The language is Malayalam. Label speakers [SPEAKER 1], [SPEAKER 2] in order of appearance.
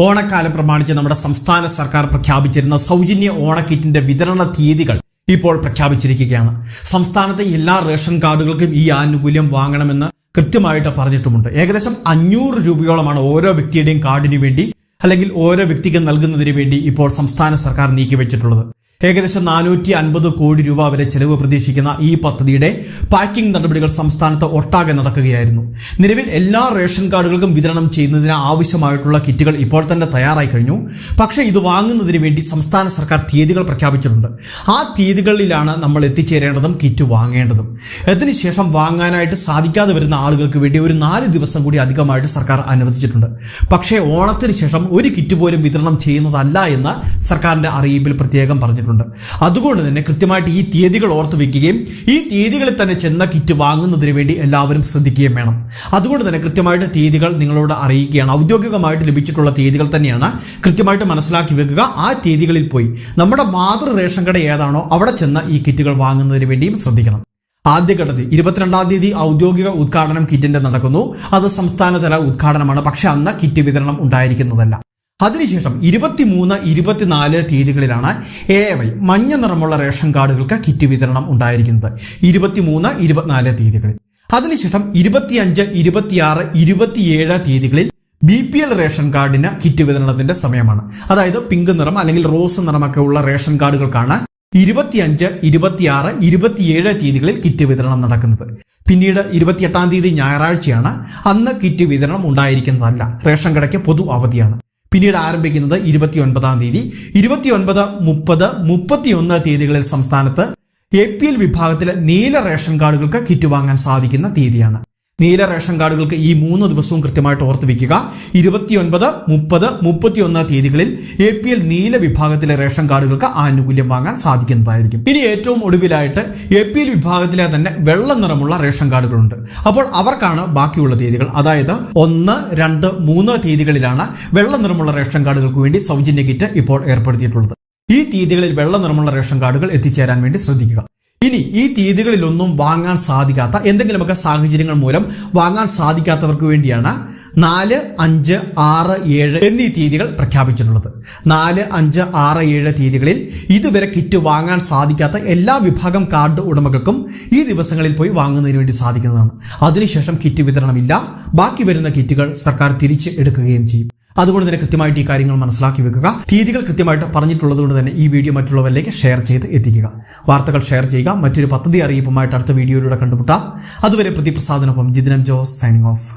[SPEAKER 1] ഓണക്കാലം പ്രമാണിച്ച് നമ്മുടെ സംസ്ഥാന സർക്കാർ പ്രഖ്യാപിച്ചിരുന്ന സൗജന്യ ഓണക്കിറ്റിന്റെ വിതരണ തീയതികൾ ഇപ്പോൾ പ്രഖ്യാപിച്ചിരിക്കുകയാണ്. സംസ്ഥാനത്തെ എല്ലാ റേഷൻ കാർഡുകൾക്കും ഈ ആനുകൂല്യം വാങ്ങണമെന്ന് കൃത്യമായിട്ട് പറഞ്ഞിട്ടുമുണ്ട്. ഏകദേശം 500 രൂപയോളമാണ് ഓരോ വ്യക്തിയുടെയും കാർഡിന് വേണ്ടി അല്ലെങ്കിൽ ഓരോ വ്യക്തിക്ക് നൽകുന്നതിന് വേണ്ടി ഇപ്പോൾ സംസ്ഥാന സർക്കാർ നീക്കിവെച്ചിട്ടുള്ളത്. ഏകദേശം 450 കോടി രൂപ വരെ ചെലവ് പ്രതീക്ഷിക്കുന്ന ഈ പദ്ധതിയുടെ പാക്കിംഗ് നടപടികൾ സംസ്ഥാനത്ത് ഒട്ടാകെ നടക്കുകയായിരുന്നു. നിലവിൽ എല്ലാ റേഷൻ കാർഡുകൾക്കും വിതരണം ചെയ്യുന്നതിന് ആവശ്യമായിട്ടുള്ള കിറ്റുകൾ ഇപ്പോൾ തന്നെ തയ്യാറായി കഴിഞ്ഞു. പക്ഷേ ഇത് വാങ്ങുന്നതിന് വേണ്ടി സംസ്ഥാന സർക്കാർ തീയതികൾ പ്രഖ്യാപിച്ചിട്ടുണ്ട്. ആ തീയതികളിലാണ് നമ്മൾ എത്തിച്ചേരേണ്ടതും കിറ്റ് വാങ്ങേണ്ടതും. അതിനുശേഷം വാങ്ങാനായിട്ട് സാധിക്കാതെ വരുന്ന ആളുകൾക്ക് വേണ്ടി ഒരു 4 ദിവസം കൂടി അധികമായിട്ട് സർക്കാർ അനുവദിച്ചിട്ടുണ്ട്. പക്ഷേ ഓണത്തിന് ശേഷം ഒരു കിറ്റ് പോലും വിതരണം ചെയ്യുന്നതല്ല എന്ന് സർക്കാരിന്റെ അറിയിപ്പിൽ പ്രത്യേകം പറഞ്ഞിട്ടുണ്ട്. അതുകൊണ്ട് തന്നെ കൃത്യമായിട്ട് ഈ തീയതികൾ ഓർത്തു വെക്കുകയും ഈ തീയതികളിൽ തന്നെ ചെന്ന കിറ്റ് വാങ്ങുന്നതിന് വേണ്ടി എല്ലാവരും ശ്രദ്ധിക്കുകയും വേണം. അതുകൊണ്ട് തന്നെ കൃത്യമായിട്ട് തീയതികൾ നിങ്ങളോട് അറിയിക്കുകയാണ്. ഔദ്യോഗികമായിട്ട് ലഭിച്ചിട്ടുള്ള തീയതികൾ തന്നെയാണ്. കൃത്യമായിട്ട് മനസ്സിലാക്കി വെക്കുക. ആ തീയതികളിൽ പോയി നമ്മുടെ മാതൃ റേഷൻ കട ഏതാണോ അവിടെ ചെന്ന ഈ കിറ്റുകൾ വാങ്ങുന്നതിന് വേണ്ടിയും ശ്രദ്ധിക്കണം. ആദ്യഘട്ടത്തിൽ 22-ാം തീയതി ഔദ്യോഗിക ഉദ്ഘാടനം കിറ്റിന്റെ നടക്കുന്നു. അത് സംസ്ഥാനതല ഉദ്ഘാടനമാണ്. പക്ഷെ അന്ന് കിറ്റ് വിതരണം ഉണ്ടായിരിക്കുന്നതല്ല. അതിനുശേഷം 23, 24 തീയതികളിലാണ് AY മഞ്ഞ നിറമുള്ള റേഷൻ കാർഡുകൾക്ക് കിറ്റ് വിതരണം ഉണ്ടായിരിക്കുന്നത്. 23, 24 തീയതികളിൽ. അതിനുശേഷം 25, 26, 27 തീയതികളിൽ BPL റേഷൻ കാർഡിന് കിറ്റ് വിതരണത്തിന്റെ സമയമാണ്. അതായത് പിങ്ക് നിറം അല്ലെങ്കിൽ റോസ് നിറമൊക്കെ ഉള്ള റേഷൻ കാർഡുകൾക്കാണ് 25, 26, 27 തീയതികളിൽ കിറ്റ് വിതരണം നടക്കുന്നത്. പിന്നീട് 28-ാം തീയതി ഞായറാഴ്ചയാണ്. അന്ന് കിറ്റ് വിതരണം ഉണ്ടായിരിക്കുന്നതല്ല. റേഷൻ കടയ്ക്ക് പൊതു അവധിയാണ്. പിന്നീട് ആരംഭിക്കുന്നത് 29-ാം തീയതി. 29, 30, 31 തീയതികളിൽ സംസ്ഥാനത്ത് APL വിഭാഗത്തിലെ നീല റേഷൻ കാർഡുകൾക്ക് കിറ്റ് വാങ്ങാൻ സാധിക്കുന്ന തീയതിയാണ്. നീല റേഷൻ കാർഡുകൾക്ക് ഈ 3 ദിവസവും കൃത്യമായിട്ട് ഓർത്ത് വയ്ക്കുക. 29, 30, 31 തീയതികളിൽ APL നീല വിഭാഗത്തിലെ റേഷൻ കാർഡുകൾക്ക് ആനുകൂല്യം വാങ്ങാൻ സാധിക്കുന്നതായിരിക്കും. ഇനി ഏറ്റവും ഒടുവിലായിട്ട് APL വിഭാഗത്തിലെ തന്നെ വെള്ള നിറമുള്ള റേഷൻ കാർഡുകളുണ്ട്. അപ്പോൾ അവർക്കാണ് ബാക്കിയുള്ള തീയതികൾ. അതായത് 1, 2, 3 തീയതികളിലാണ് വെള്ള നിറമുള്ള റേഷൻ കാർഡുകൾക്ക് വേണ്ടി സൗജന്യ കിറ്റ് ഇപ്പോൾ ഏർപ്പെടുത്തിയിട്ടുള്ളത്. ഈ തീയതികളിൽ വെള്ള നിറമുള്ള റേഷൻ കാർഡുകൾ എത്തിച്ചേരാൻ വേണ്ടി ശ്രദ്ധിക്കുക. ഇനി ഈ തീയതികളിലൊന്നും വാങ്ങാൻ സാധിക്കാത്ത എന്തെങ്കിലുമൊക്കെ സാഹചര്യങ്ങൾ മൂലം വാങ്ങാൻ സാധിക്കാത്തവർക്ക് വേണ്ടിയാണ് 4, 5, 6, 7 എന്നീ തീയതികൾ പ്രഖ്യാപിച്ചിട്ടുള്ളത്. 4, 5, 6, 7 തീയതികളിൽ ഇതുവരെ കിറ്റ് വാങ്ങാൻ സാധിക്കാത്ത എല്ലാ വിഭാഗം കാർഡ് ഉടമകൾക്കും ഈ ദിവസങ്ങളിൽ പോയി വാങ്ങുന്നതിന് വേണ്ടി സാധിക്കുന്നതാണ്. അതിനുശേഷം കിറ്റ് വിതരണമില്ല. ബാക്കി വരുന്ന കിറ്റുകൾ സർക്കാർ തിരിച്ച് എടുക്കുകയും ചെയ്യും. അതുകൊണ്ട് തന്നെ കൃത്യമായിട്ട് ഈ കാര്യങ്ങൾ മനസ്സിലാക്കി വെക്കുക. തീയതികൾ കൃത്യമായിട്ട് പറഞ്ഞിട്ടുള്ളത് കൊണ്ട് തന്നെ ഈ വീഡിയോ മറ്റുള്ളവരിലേക്ക് ഷെയർ ചെയ്ത് എത്തിക്കുക. വാർത്തകൾ ഷെയർ ചെയ്യുക. മറ്റൊരു പദ്ധതി അറിയിപ്പുമായിട്ട് അടുത്ത വീഡിയോയിലൂടെ കണ്ടുമുട്ടാം. അതുവരെ പ്രതിപ്രസാദനൊപ്പം ജിതിനം ജോസ് സൈനിങ് ഓഫ്.